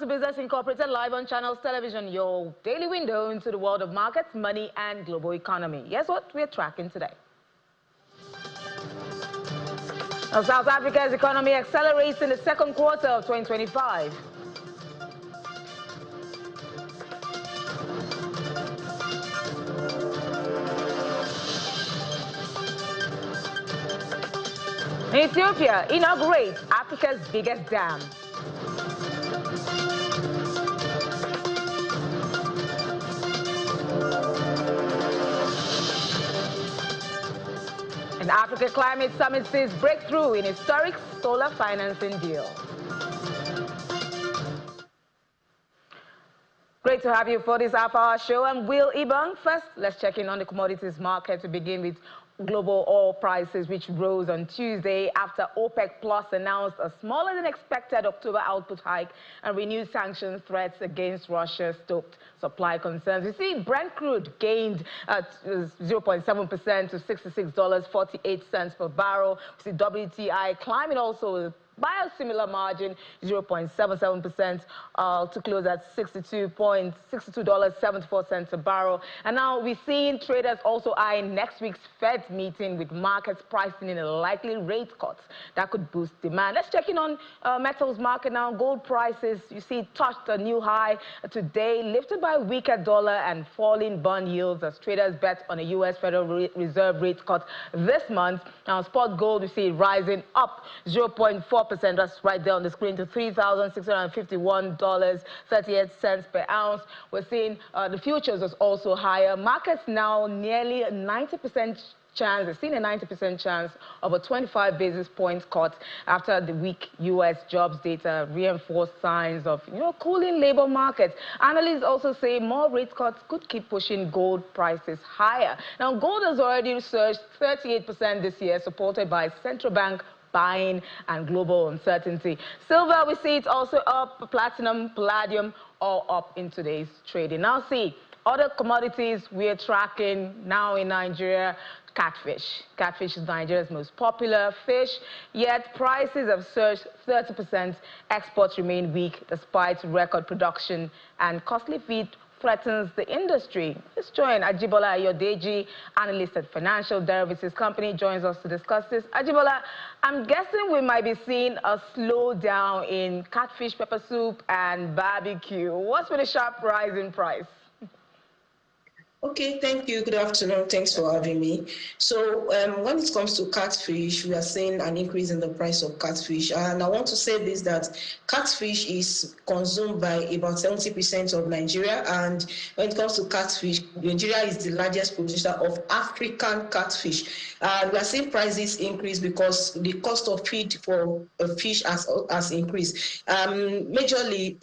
to Business Incorporated, live on Channels Television, your daily window into the world of markets, money, and global economy. Guess what we're tracking today? Now, South Africa's economy accelerates in the second quarter of 2025. Ethiopia inaugurates Africa's biggest dam. And Africa Climate Summit sees breakthrough in historic solar financing deal. Great to have you for this half-hour show. I'm Will Ibang. First, let's check in on the commodities market to begin with global oil prices, which rose on Tuesday after OPEC Plus announced a smaller than expected October output hike and renewed sanction threats against Russia stoked supply concerns. You see, Brent crude gained 0.7% to $66.48 per barrel. We see WTI climbing also by a similar margin, 0.77% to close at $62.74 a barrel. And now we're seeing traders also eyeing next week's Fed meeting, with markets pricing in a likely rate cut that could boost demand. Let's check in on metals market now. Gold prices, you see, touched a new high today, lifted by a weaker dollar and falling bond yields as traders bet on a U.S. Federal Reserve rate cut this month. Now, spot gold, we see it rising up 0.4%. That's right there on the screen, to $3,651.38 per ounce. We're seeing the futures is also higher. Markets now nearly 90% chance, they've seen a 90% chance of a 25 basis points cut after the weak U.S. jobs data reinforced signs of, cooling labor markets. Analysts also say more rate cuts could keep pushing gold prices higher. Now, gold has already surged 38% this year, supported by central bank buying and global uncertainty. Silver, we see it's also up. Platinum, palladium, all up in today's trading. Now, see, other commodities we're tracking now in Nigeria. Catfish. Catfish is Nigeria's most popular fish, yet prices have surged 30%. Exports remain weak despite record production, and costly feed threatens the industry. Let's join Ajibola Ayodeji, analyst at financial derivatives company, joins us to discuss this. Ajibola, I'm guessing we might be seeing a slowdown in catfish, pepper soup, and barbecue. What's with the sharp rise in price? Okay, thank you. Good afternoon. Thanks for having me. So when it comes to catfish, we are seeing an increase in the price of catfish. And I want to say this, that catfish is consumed by about 70% of Nigeria. And when it comes to catfish, Nigeria is the largest producer of African catfish. And we are seeing prices increase because the cost of feed for fish has increased. Majorly,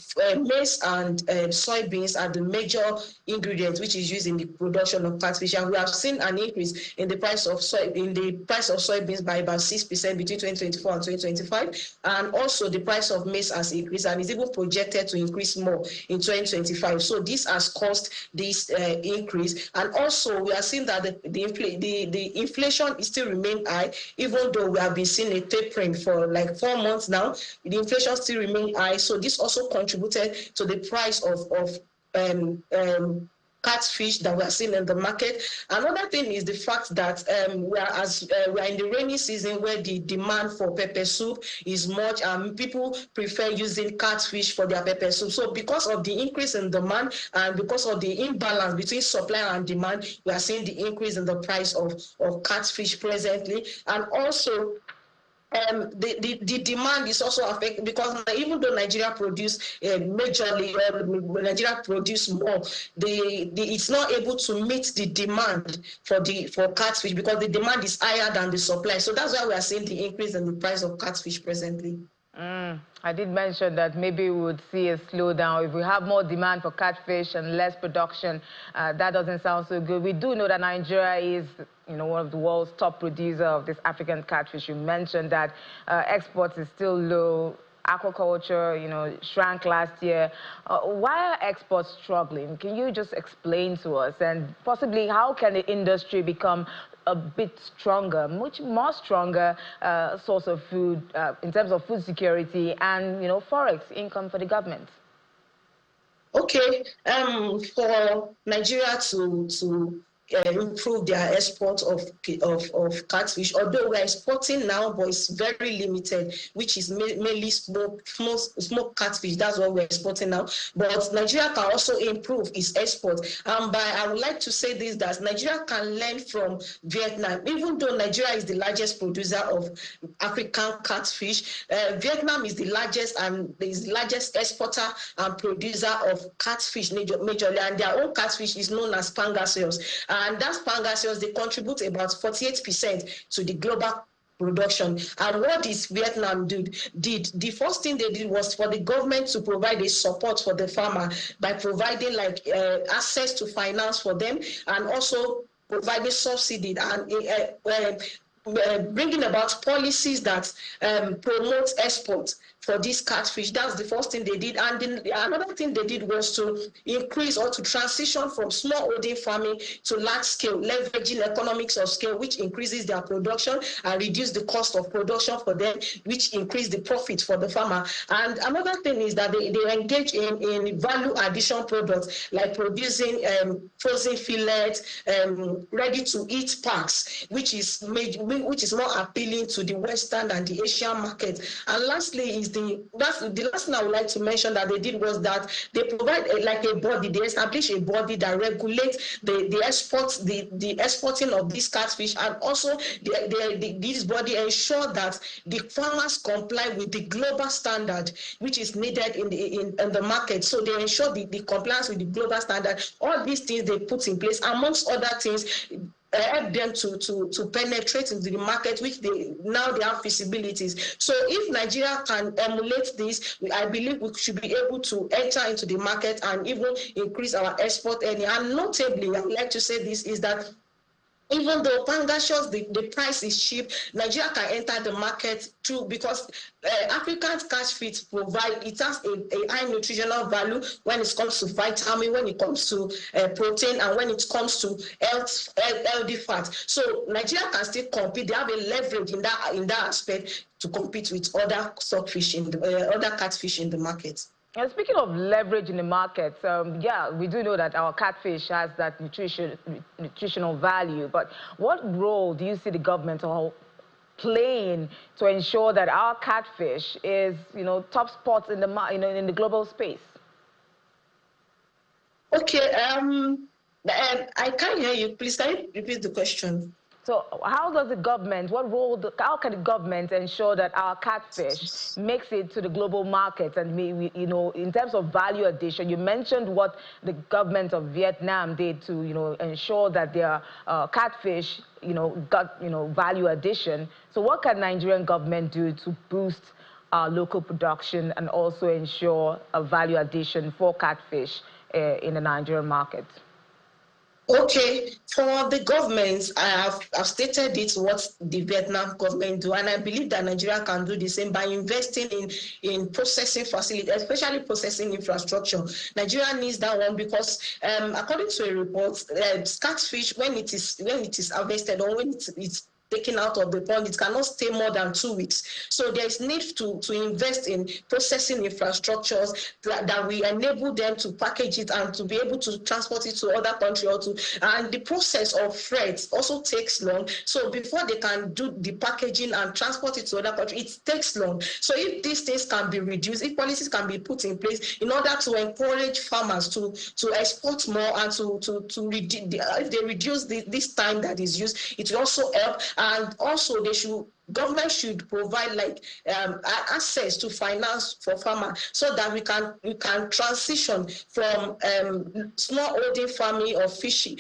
maize and soybeans are the major ingredients which is used in the production of catfish, and we have seen an increase in the price of soybeans by about 6% between 2024 and 2025, and also the price of maize has increased and is even projected to increase more in 2025. So this has caused this increase, and also we are seeing that the inflation is still remain high, even though we have been seeing a tapering for like 4 months now. The inflation still remain high, so this also contributed to the price of catfish that we are seeing in the market. Another thing is the fact that we are in the rainy season where the demand for pepper soup is much, and people prefer using catfish for their pepper soup. So because of the increase in demand and because of the imbalance between supply and demand, we are seeing the increase in the price of catfish presently. And also the demand is also affected because even though Nigeria produce majorly, Nigeria produce more, it's not able to meet the demand for catfish because the demand is higher than the supply. So that's why we are seeing the increase in the price of catfish presently. I did mention that maybe we would see a slowdown if we have more demand for catfish and less production. That doesn't sound so good. We do know that Nigeria is, one of the world's top producer of this African catfish. You mentioned that exports is still low. Aquaculture, shrank last year. Why are exports struggling? Can you just explain to us? And possibly, how can the industry become a bit stronger, much more stronger source of food in terms of food security and, forex income for the government? Okay, for Nigeria to improve their export of catfish, although we're exporting now, but it's very limited, which is mainly smoked catfish. That's what we're exporting now. But Nigeria can also improve its export. And I would like to say this, that Nigeria can learn from Vietnam. Even though Nigeria is the largest producer of African catfish, Vietnam is the largest exporter and producer of catfish majorly, and their own catfish is known as pangasius. And that pangasius, they contribute about 48% to the global production. And what this Vietnam did, the first thing they did was for the government to provide a support for the farmer by providing access to finance for them, and also providing subsidy and bringing about policies that promote export for this catfish. That's the first thing they did. And another thing they did was to increase or to transition from small holding farming to large scale, leveraging economics of scale, which increases their production and reduce the cost of production for them, which increase the profit for the farmer. And another thing is that they engage in value addition products, like producing frozen fillets, ready to eat packs, which is more appealing to the Western and the Asian market. And lastly is the last thing I would like to mention that they did was that they provide a body, they establish a body that regulates the exporting of this catfish, and also this body ensure that the farmers comply with the global standard which is needed in the market. So they ensure the compliance with the global standard. All these things they put in place, amongst other things, help them to penetrate into the market, which they have feasibilities. So if Nigeria can emulate this, I believe we should be able to enter into the market and even increase our export earning. And notably, I would like to say this is that even though pangasius, the price is cheap, Nigeria can enter the market too, because African catfish it has a high nutritional value when it comes to vitamin, when it comes to protein, and when it comes to healthy fat. So Nigeria can still compete. They have a leverage in that aspect to compete with other stockfish other catfish in the market. And speaking of leverage in the market, yeah, we do know that our catfish has that nutritional value. But what role do you see the government playing to ensure that our catfish is, top spots in the in the global space? Okay, I can't hear you. Please, can you repeat the question? So how does the government, how can the government ensure that our catfish makes it to the global market? And in terms of value addition, you mentioned what the government of Vietnam did to, ensure that their catfish, got, value addition. So what can Nigerian government do to boost our local production and also ensure a value addition for catfish in the Nigerian market? Okay, for the government, I've stated it what the Vietnam government do, and I believe that Nigeria can do the same by investing in processing facilities, especially processing infrastructure. Nigeria needs that one because, according to a report, catfish when it is harvested or when it's taken out of the pond, it cannot stay more than 2 weeks. So there is need to invest in processing infrastructures that will enable them to package it and to be able to transport it to other countries. And the process of freight also takes long. So before they can do the packaging and transport it to other countries, it takes long. So if these things can be reduced, if policies can be put in place in order to encourage farmers to export more and to reduce, if they reduce this time that is used, it will also help. And also government should provide access to finance for farmers so that we can transition from small holding farming of fish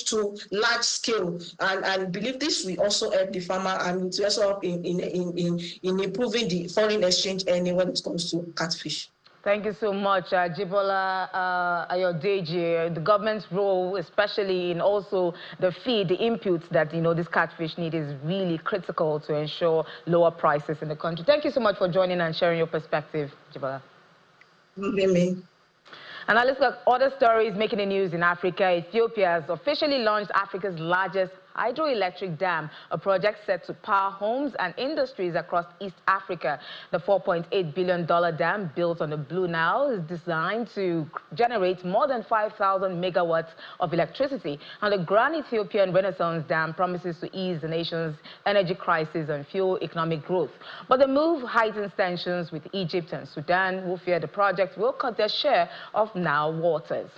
to large scale, and believe this will also help the farmer, and it will also help in improving the foreign exchange earning when it comes to catfish. Thank you so much, Jibola Ayodeji. The government's role, especially in also the feed, the inputs that this catfish need, is really critical to ensure lower prices in the country. Thank you so much for joining and sharing your perspective, Jibola. And now let's look at other stories making the news in Africa. Ethiopia has officially launched Africa's largest hydroelectric dam, a project set to power homes and industries across East Africa. The $4.8 billion dam, built on the Blue Nile, is designed to generate more than 5,000 megawatts of electricity. And the Grand Ethiopian Renaissance Dam promises to ease the nation's energy crisis and fuel economic growth. But the move heightens tensions with Egypt and Sudan, who fear the project will cut their share of Nile waters.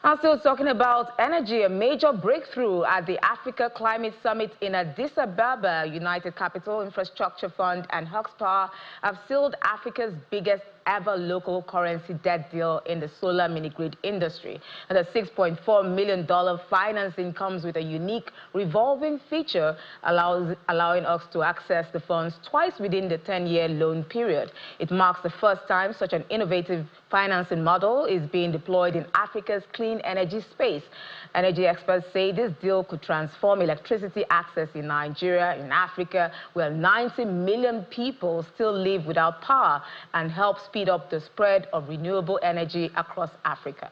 I'm still talking about energy. A major breakthrough at the Africa Climate Summit in Addis Ababa. United Capital Infrastructure Fund and Hux Power have sealed Africa's biggest ever local currency debt deal in the solar mini-grid industry. And the $6.4 million financing comes with a unique revolving feature allowing us to access the funds twice within the 10-year loan period. It marks the first time such an innovative financing model is being deployed in Africa's clean energy space. Energy experts say this deal could transform electricity access in Nigeria, in Africa, where 90 million people still live without power, and help speed up the spread of renewable energy across Africa.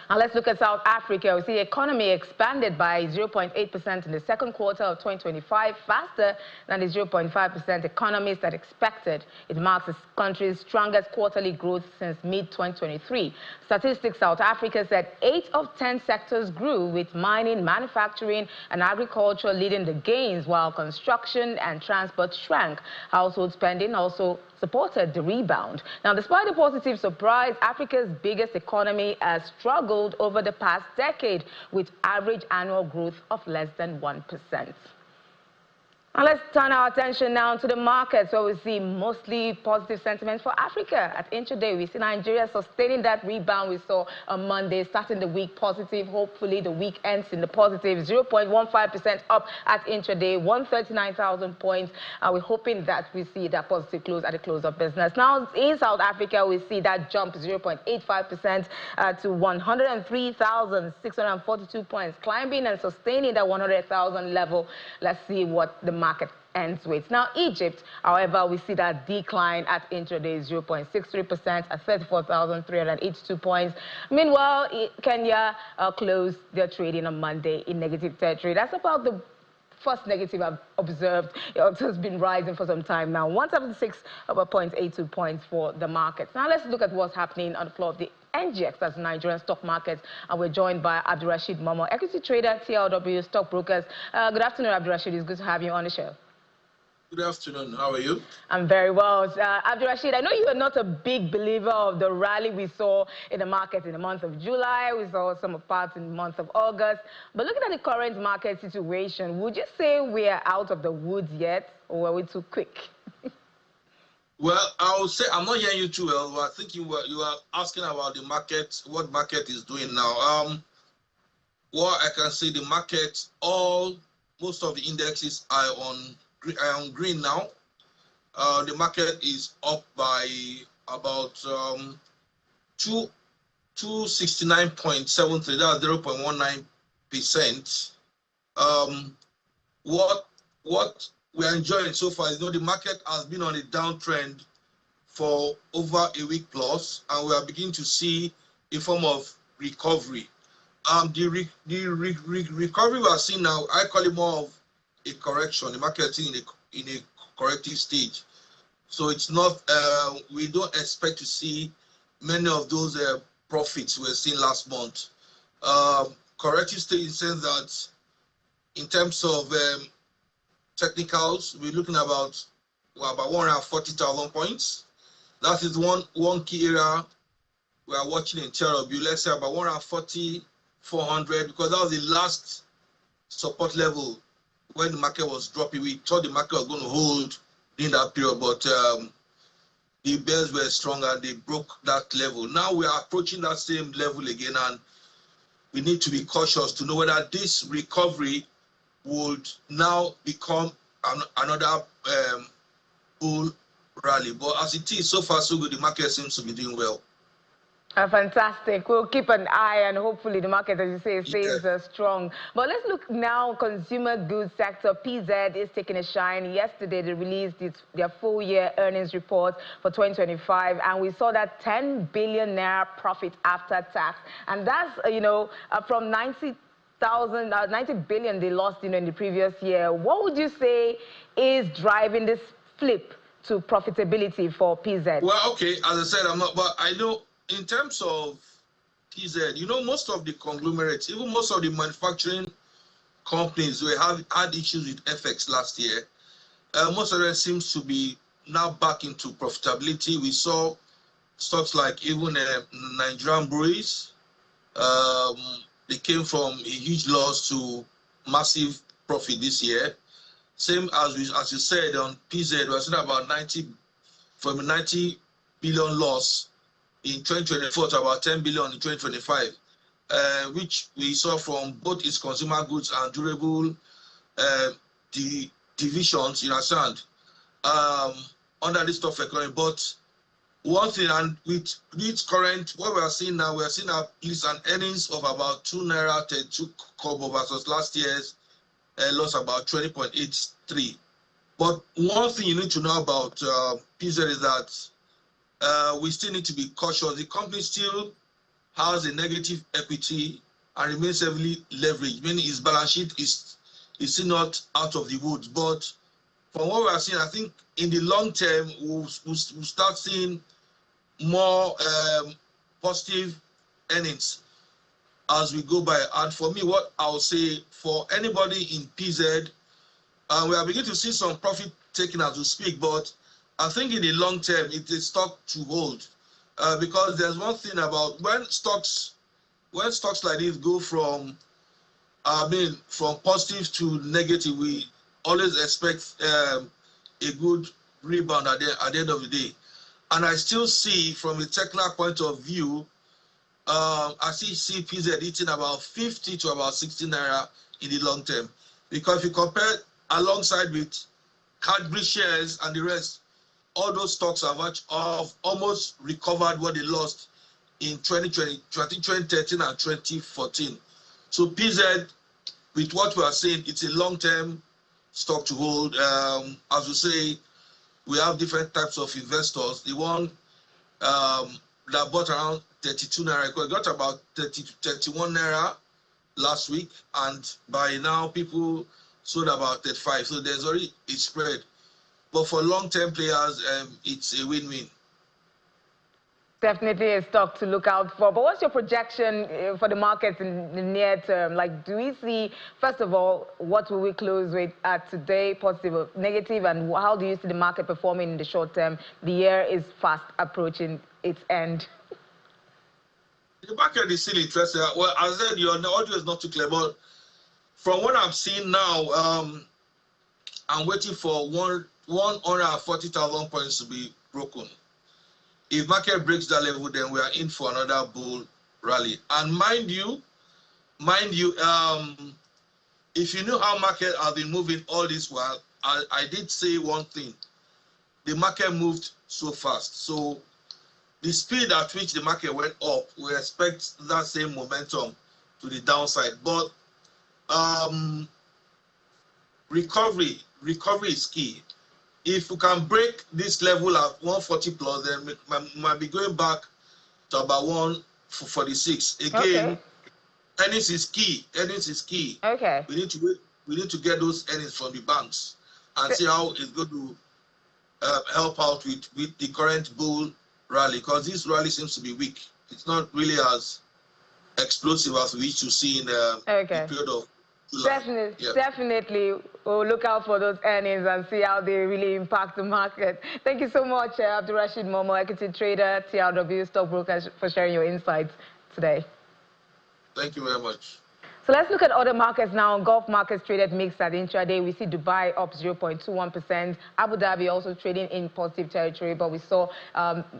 Now let's look at South Africa. We see the economy expanded by 0.8% in the second quarter of 2025, faster than the 0.5% economists had expected. It marks the country's strongest quarterly growth since mid-2023. Statistics South Africa said 8 of 10 sectors grew, with mining, manufacturing, and agriculture leading the gains, while construction and transport shrank. Household spending also supported the rebound. Now, despite the positive surprise, Africa's biggest economy has struggled over the past decade, with average annual growth of less than 1%. Now let's turn our attention now to the markets, where we see mostly positive sentiments for Africa. At intraday, we see Nigeria sustaining that rebound we saw on Monday, starting the week positive. Hopefully, the week ends in the positive. 0.15% up at intraday, 139,000 points. And we're hoping that we see that positive close at the close of business. Now, in South Africa, we see that jump 0.85% to 103,642 points, climbing and sustaining that 100,000 level. Let's see what the market ends with. Now, Egypt, however, we see that decline at intraday 0.63% at 34,382 points. Meanwhile, Kenya closed their trading on Monday in negative territory. That's about the first negative I've observed. It has been rising for some time now. 176.82 points for the markets. Now, let's look at what's happening on the floor of the NGX, that's Nigerian stock markets, and we're joined by Abdurrashid Momo, equity trader, TLW Stockbrokers. Good afternoon, Abdurrashid. It's good to have you on the show. Good afternoon. How are you? I'm very well. Abdurrashid, I know you are not a big believer of the rally we saw in the market in the month of July. We saw some parts in the month of August. But looking at the current market situation, would you say we are out of the woods yet, or were we too quick? Well, I would say I'm not hearing you too well. I think you are asking about the market, what market is doing now. What I can say, the market, most of the indexes are on green now. The market is up by about 269.73. That's 0.19%. What we're enjoying so far is, the market has been on a downtrend for over a week plus, and we are beginning to see a form of recovery. The recovery we are seeing now, I call it more of a correction. The market is in a corrective stage. So it's not, we don't expect to see many of those profits we were seeing last month. Corrective stage in the sense that in terms of technicals, we're looking about 140,000 points. That is one key area we are watching in TLW. Let's say about 140,400, because that was the last support level when the market was dropping. We thought the market was going to hold in that period, but the bears were stronger. They broke that level. Now we are approaching that same level again, and we need to be cautious to know whether this recovery would now become another bull rally. But as it is, so far so good, the market seems to be doing well. Fantastic. We'll keep an eye, and hopefully the market, as you say, stays strong. But let's look now. Consumer goods sector, PZ, is taking a shine. Yesterday, they released their full-year earnings report for 2025, and we saw that 10 billion naira profit after tax. And that's, from 90 90 billion they lost, in the previous year. What would you say is driving this flip to profitability for PZ? Well, okay, as I said, I'm not, but I know in terms of PZ, most of the conglomerates, even most of the manufacturing companies, had issues with FX last year. Most of them seems to be now back into profitability. We saw stocks like even Nigerian breweries. They came from a huge loss to massive profit this year. Same as you said on PZ, we're seeing about 90 billion loss in 2024 to about 10 billion in 2025, which we saw from both its consumer goods and durable divisions, you understand, under this tough economy. But one thing, and with this current, what we are seeing now, we are seeing at least an earnings of about 2 naira 32 kobo versus last year's loss about 20.83. But one thing you need to know about PZ is that we still need to be cautious. The company still has a negative equity and remains heavily leveraged, meaning its balance sheet is still not out of the woods. But from what we are seeing, I think in the long term, we'll start seeing more positive earnings as we go by. And for me, what I'll say for anybody in PZ, we are beginning to see some profit taken as we speak, but I think in the long term, it is stock to hold, because there's one thing about when stocks like this go from positive to negative, we always expect a good rebound at the end of the day. And I still see, from a technical point of view, I see PZ eating about 50 to about 60 naira in the long term. Because if you compare alongside with Cadbury shares and the rest, all those stocks have almost recovered what they lost in 2013 and 2014. So PZ, with what we are saying, it's a long-term stock to hold. As we say, we have different types of investors. The one that bought around 32 naira, got about 31 naira last week, and by now people sold about 35. So there's already a spread. But for long-term players, it's a win-win. Definitely a stock to look out for. But what's your projection for the markets in the near term? Like, do we see, first of all, what will we close with at today, positive or negative, and how do you see the market performing in the short term? The year is fast approaching its end. The market is still interesting. Well, as I said, your audio is not too clear, but from what I'm seeing now, I'm waiting for 140,000 points to be broken. If market breaks that level, then we are in for another bull rally. And mind you, if you know how market has been moving all this while, I did say one thing. The market moved so fast. So the speed at which the market went up, we expect that same momentum to the downside. But recovery is key. If we can break this level at 140 plus, then we might be going back to about 146. Again, okay. Earnings is key. Okay. We need to get those earnings from the banks and see how it's going to help out with the current bull rally, because this rally seems to be weak. It's not really as explosive as we used to see in the period of July. Definitely. We'll look out for those earnings and see how they really impact the market. Thank you so much, Abdurrashid Momo, equity trader, TRW stockbroker, for sharing your insights today. Thank you very much. So let's look at other markets now. Gulf markets traded mixed at intraday. We see Dubai up 0.21%. Abu Dhabi also trading in positive territory, but we saw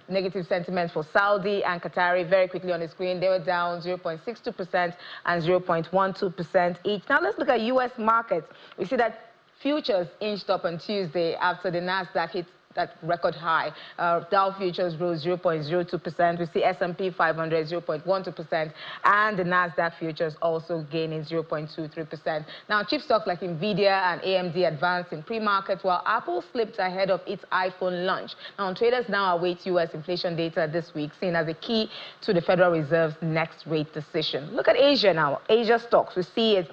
negative sentiment for Saudi and Qatari very quickly on the screen. They were down 0.62% and 0.12% each. Now let's look at U.S. markets. We see that futures inched up on Tuesday after the Nasdaq hit that record high. Dow futures rose 0.02%. We see S&P 500 0.12%, and the Nasdaq futures also gaining 0.23%. Now, chip stocks like Nvidia and AMD advanced in pre-market, while Apple slipped ahead of its iPhone launch. Now, traders now await U.S. inflation data this week, seen as a key to the Federal Reserve's next rate decision. Look at Asia now. Asia stocks, we see it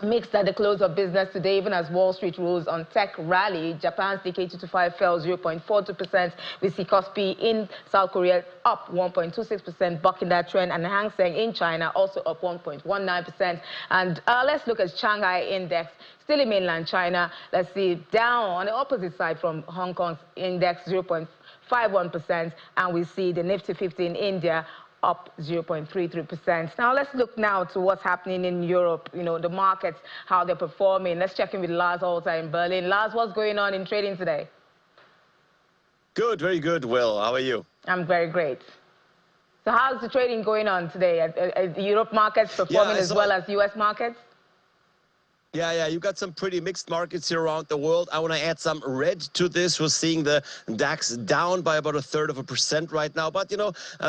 mixed at the close of business today, even as Wall Street rose on tech rally. Japan's Nikkei 225 fell 0.42%. We see Kospi in South Korea up 1.26%, bucking that trend, and Hang Seng in China also up 1.19%. And let's look at Shanghai Index, still in mainland China. Let's see, down on the opposite side from Hong Kong's index, 0.51%, and we see the Nifty 50 in India up 0.33%. Now, let's look now to what's happening in Europe, the markets, how they're performing. Let's check in with Lars Alter in Berlin. Lars, what's going on in trading today? Good, very good, Will. How are you? I'm very great. So how's the trading going on today? Are the Europe markets performing as well as U.S. markets? Yeah, you got some pretty mixed markets here around the world. I want to add some red to this. We're seeing the DAX down by about 1/3% right now. But,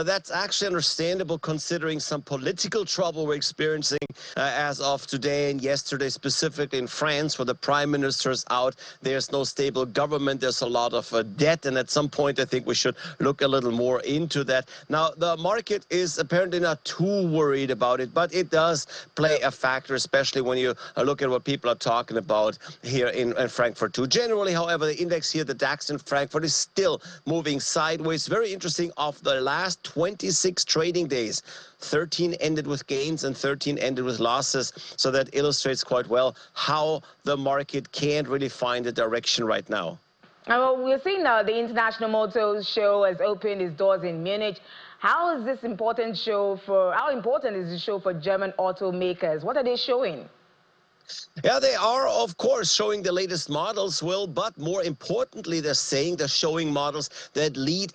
that's actually understandable considering some political trouble we're experiencing as of today and yesterday, specifically in France, where the prime minister is out. There's no stable government. There's a lot of debt. And at some point, I think we should look a little more into that. Now, the market is apparently not too worried about it, but it does play a factor, especially when you look at what people are talking about here in Frankfurt too. Generally, however, the index here, the DAX in Frankfurt, is still moving sideways. Very interesting. Of the last 26 trading days, 13 ended with gains and 13 ended with losses. So that illustrates quite well how the market can't really find a direction right now. Well, we're seeing now the International Motor Show has opened its doors in Munich. How is this important show how important is the show for German automakers? What are they showing? Yeah, they are, of course, showing the latest models, Will, but more importantly, they're showing models that lead.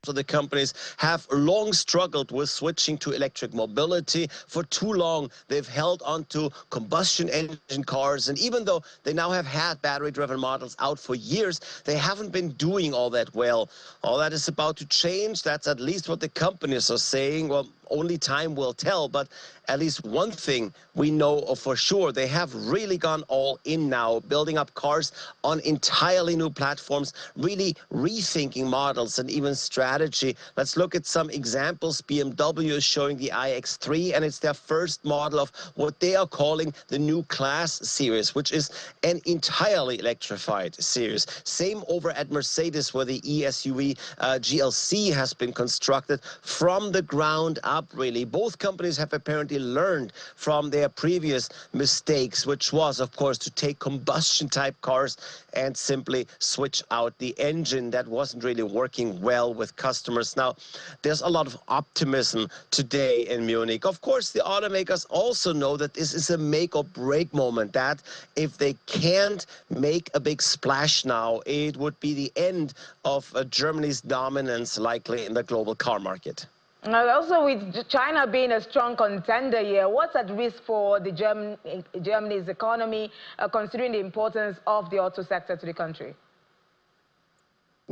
So the companies have long struggled with switching to electric mobility. For too long, they've held on to combustion engine cars. And even though they now have had battery-driven models out for years, they haven't been doing all that well. All that is about to change. That's at least what the companies are saying. Well, only time will tell, but at least one thing we know for sure: they have really gone all in now, building up cars on entirely new platforms, really rethinking models and even strategy. Let's look at some examples. BMW is showing the iX3, and it's their first model of what they are calling the new class series, which is an entirely electrified series. Same over at Mercedes, where the e-SUV GLC has been constructed from the ground up. Really, both companies have apparently learned from their previous mistakes, which was, of course, to take combustion type cars and simply switch out the engine. That wasn't really working well with customers. Now, there's a lot of optimism today in Munich. Of course, the automakers also know that this is a make or break moment, that if they can't make a big splash now, it would be the end of Germany's dominance, likely, in the global car market. Also, with China being a strong contender here, what's at risk for the Germany's economy, considering the importance of the auto sector to the country?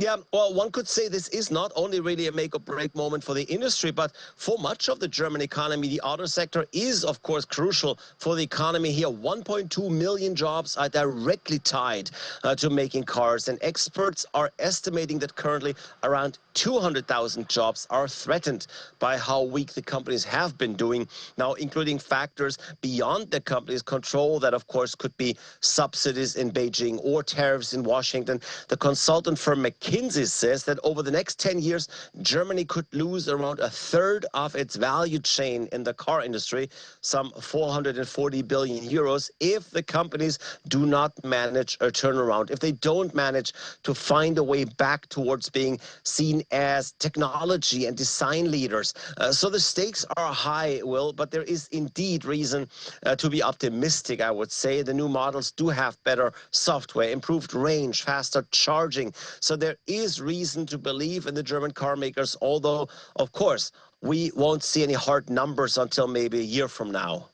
Yeah, well, one could say this is not only really a make or break moment for the industry, but for much of the German economy. The auto sector is, of course, crucial for the economy here. 1.2 million jobs are directly tied to making cars, and experts are estimating that currently around 200,000 jobs are threatened by how weak the companies have been doing, now including factors beyond the company's control. That, of course, could be subsidies in Beijing or tariffs in Washington. The consultant firm McKinsey says that over the next 10 years, Germany could lose around 1/3 of its value chain in the car industry, some 440 billion euros, if the companies do not manage a turnaround, if they don't manage to find a way back towards being seen as technology and design leaders. So the stakes are high, Will, but there is indeed reason to be optimistic, I would say. The new models do have better software, improved range, faster charging. So there is reason to believe in the German car makers, although, of course, we won't see any hard numbers until maybe a year from now.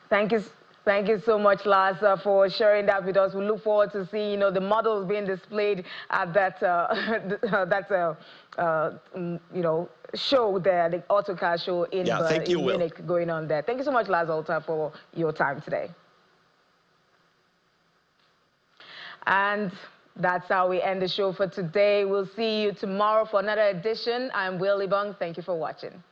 Thank you. Thank you so much, Lars, for sharing that with us. We look forward to seeing, the models being displayed at that, show there, the auto car show in Munich going on there. Thank you so much, Lars Alta, for your time today. And that's how we end the show for today. We'll see you tomorrow for another edition. I'm Will Ibong. Thank you for watching.